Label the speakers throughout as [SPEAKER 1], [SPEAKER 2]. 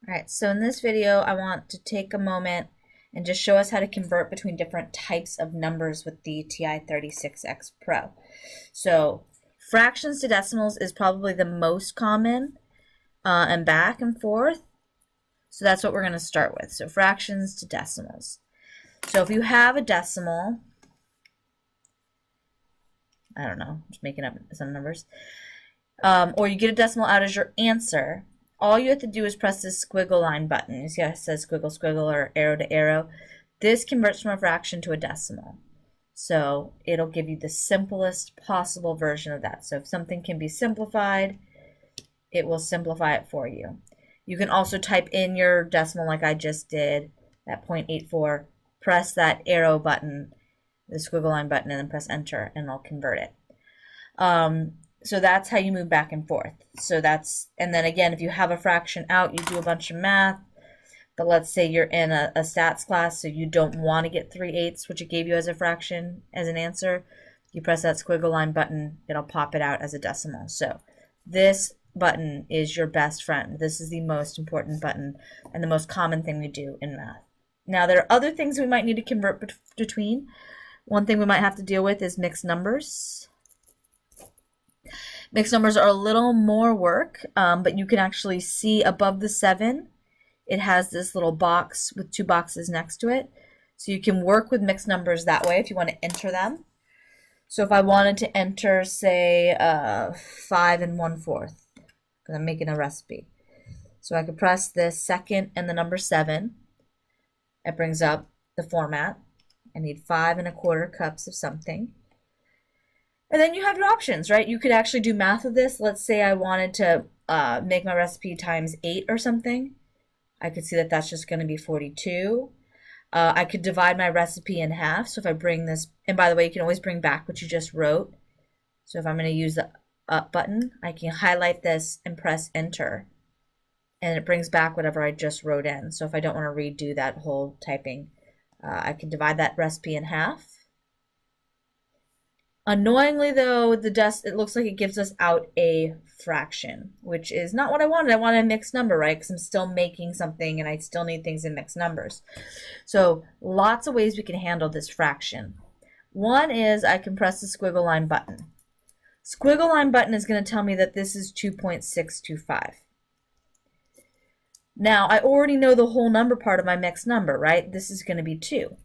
[SPEAKER 1] Alright, so in this video I want to take a moment and just show us how to convert between different types of numbers with the TI-36X Pro. So fractions to decimals is probably the most common, and back and forth. So that's what we're going to start with. So fractions to decimals. So if you have a decimal, I don't know, just making up some numbers, or you get a decimal out as your answer, all you have to do is press this squiggle line button. You see how it says squiggle squiggle or arrow to arrow? This converts from a fraction to a decimal. So it'll give you the simplest possible version of that. So if something can be simplified, it will simplify it for you. You can also type in your decimal like I just did, at 0.84, press that arrow button, the squiggle line button, and then press enter, and it'll convert it. So that's how you move back and forth. So that's, and then again, if you have a fraction out, you do a bunch of math. But let's say you're in a stats class, so you don't want to get 3/8, which it gave you as a fraction, as an answer. You press that squiggle line button, it'll pop it out as a decimal. So this button is your best friend. This is the most important button and the most common thing we do in math. Now, there are other things we might need to convert between. One thing we might have to deal with is mixed numbers. Mixed numbers are a little more work, but you can actually see above the 7, it has this little box with 2 boxes next to it. So you can work with mixed numbers that way if you want to enter them. So if I wanted to enter, say, 5 1/4, because I'm making a recipe. So I could press this second and the number 7. It brings up the format. I need 5 1/4 cups of something. And then you have your options, right? You could actually do math of this. Let's say I wanted to make my recipe times 8 or something. I could see that that's just going to be 42. I could divide my recipe in half. So if I bring this, and by the way, you can always bring back what you just wrote. So if I'm going to use the up button, I can highlight this and press enter. And it brings back whatever I just wrote in. So if I don't want to redo that whole typing, I can divide that recipe in half. Annoyingly, though, it looks like it gives us out a fraction, which is not what I wanted. I wanted a mixed number, right? Because I'm still making something and I still need things in mixed numbers. So lots of ways we can handle this fraction. One is I can press the squiggle line button. Squiggle line button is going to tell me that this is 2.625. Now, I already know the whole number part of my mixed number, right? This is going to be 2.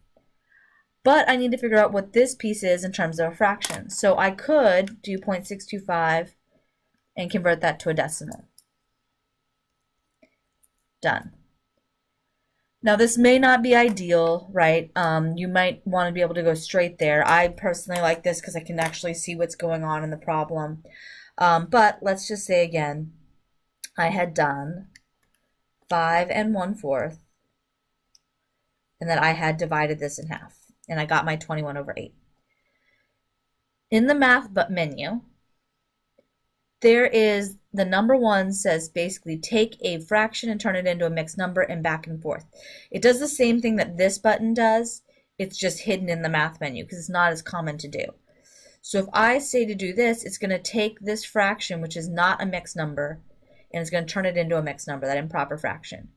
[SPEAKER 1] But I need to figure out what this piece is in terms of a fraction. So I could do 0.625 and convert that to a decimal. Done. Now this may not be ideal, right? You might want to be able to go straight there. I personally like this because I can actually see what's going on in the problem. But let's just say again, I had done 5 1/4, and then I had divided this in half. And I got my 21/8. In the math menu, there is the number 1 says basically take a fraction and turn it into a mixed number and back and forth. It does the same thing that this button does. It's just hidden in the math menu because it's not as common to do. So if I say to do this, it's going to take this fraction, which is not a mixed number, and it's going to turn it into a mixed number, that improper fraction.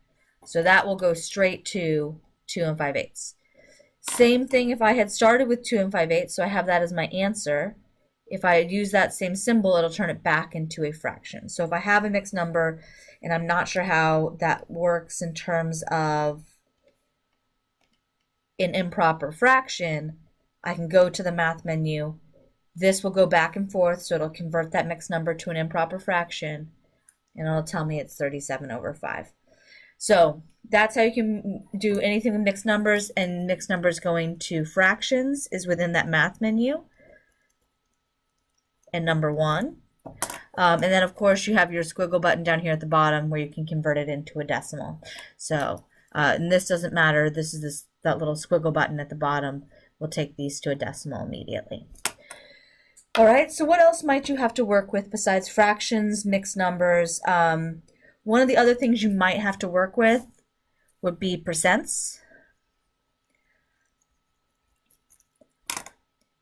[SPEAKER 1] So that will go straight to 2 5/8. Same thing if I had started with 2 5/8, so I have that as my answer. If I use that same symbol, it'll turn it back into a fraction. So if I have a mixed number, and I'm not sure how that works in terms of an improper fraction, I can go to the math menu. This will go back and forth, so it'll convert that mixed number to an improper fraction, and it'll tell me it's 37/5. So that's how you can do anything with mixed numbers, and mixed numbers going to fractions is within that math menu and number 1. And then of course you have your squiggle button down here at the bottom where you can convert it into a decimal. So and this doesn't matter. This is that little squiggle button at the bottom will take these to a decimal immediately. All right, so what else might you have to work with besides fractions, mixed numbers? One of the other things you might have to work with would be percents.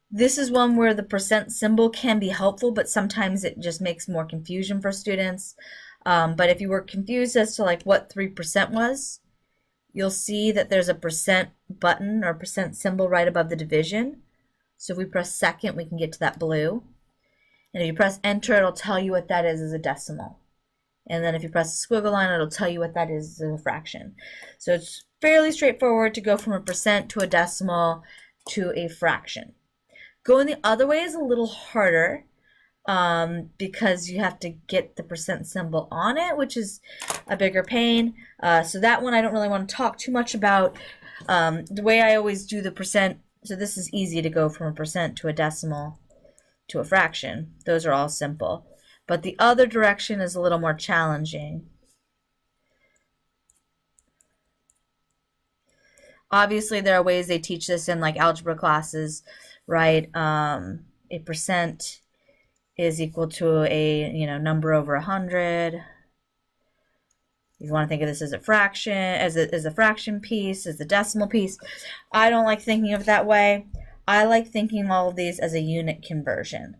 [SPEAKER 1] This is one where the percent symbol can be helpful, but sometimes it just makes more confusion for students. But if you were confused as to like what 3% was, you'll see that there's a percent button or percent symbol right above the division. So if we press second, we can get to that blue. And if you press enter, it'll tell you what that is as a decimal. And then if you press the squiggle line, it'll tell you what that is as a fraction. So it's fairly straightforward to go from a percent to a decimal to a fraction. Going the other way is a little harder because you have to get the percent symbol on it, which is a bigger pain. So that one I don't really want to talk too much about. The way I always do the percent, so this is easy to go from a percent to a decimal to a fraction. Those are all simple. But the other direction is a little more challenging. Obviously, there are ways they teach this in like algebra classes, right? A percent is equal to a number over 100. You want to think of this as a fraction, as a fraction piece, as a decimal piece. I don't like thinking of it that way. I like thinking all of these as a unit conversion.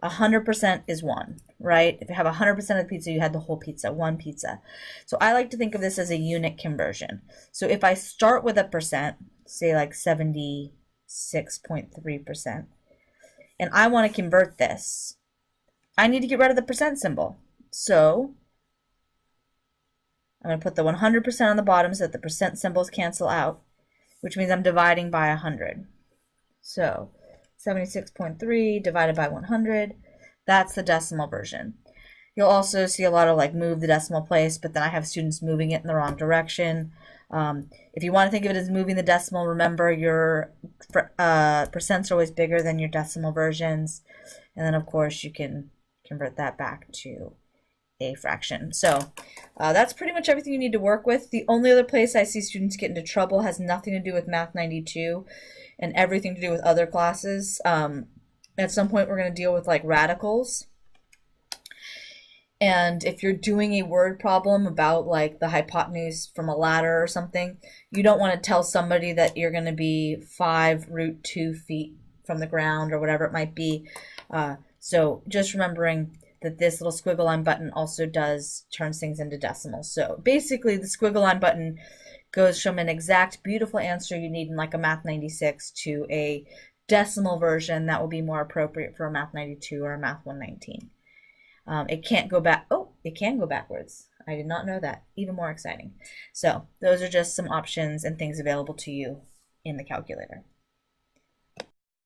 [SPEAKER 1] 100% is 1, right? If you have 100% of the pizza, you had the whole pizza, 1 pizza. So I like to think of this as a unit conversion. So if I start with a percent, say like 76.3%, and I want to convert this, I need to get rid of the percent symbol. So I'm going to put the 100% on the bottom so that the percent symbols cancel out, which means I'm dividing by 100. So 76.3 divided by 100, that's the decimal version. You'll also see a lot of like move the decimal place, but then I have students moving it in the wrong direction. If you want to think of it as moving the decimal, remember your percents are always bigger than your decimal versions. And then of course you can convert that back to a fraction. So that's pretty much everything you need to work with. The only other place I see students get into trouble has nothing to do with Math 92 and everything to do with other classes. At some point we're going to deal with like radicals. And if you're doing a word problem about like the hypotenuse from a ladder or something, you don't want to tell somebody that you're going to be 5√2 feet from the ground or whatever it might be. So just remembering that this little squiggle line button also turns things into decimals. So basically the squiggle line button goes from an exact beautiful answer you need in like a Math 96 to a decimal version that will be more appropriate for a Math 92 or a Math 119. It can't go back. Oh, it can go backwards. I did not know that. Even more exciting. So those are just some options and things available to you in the calculator.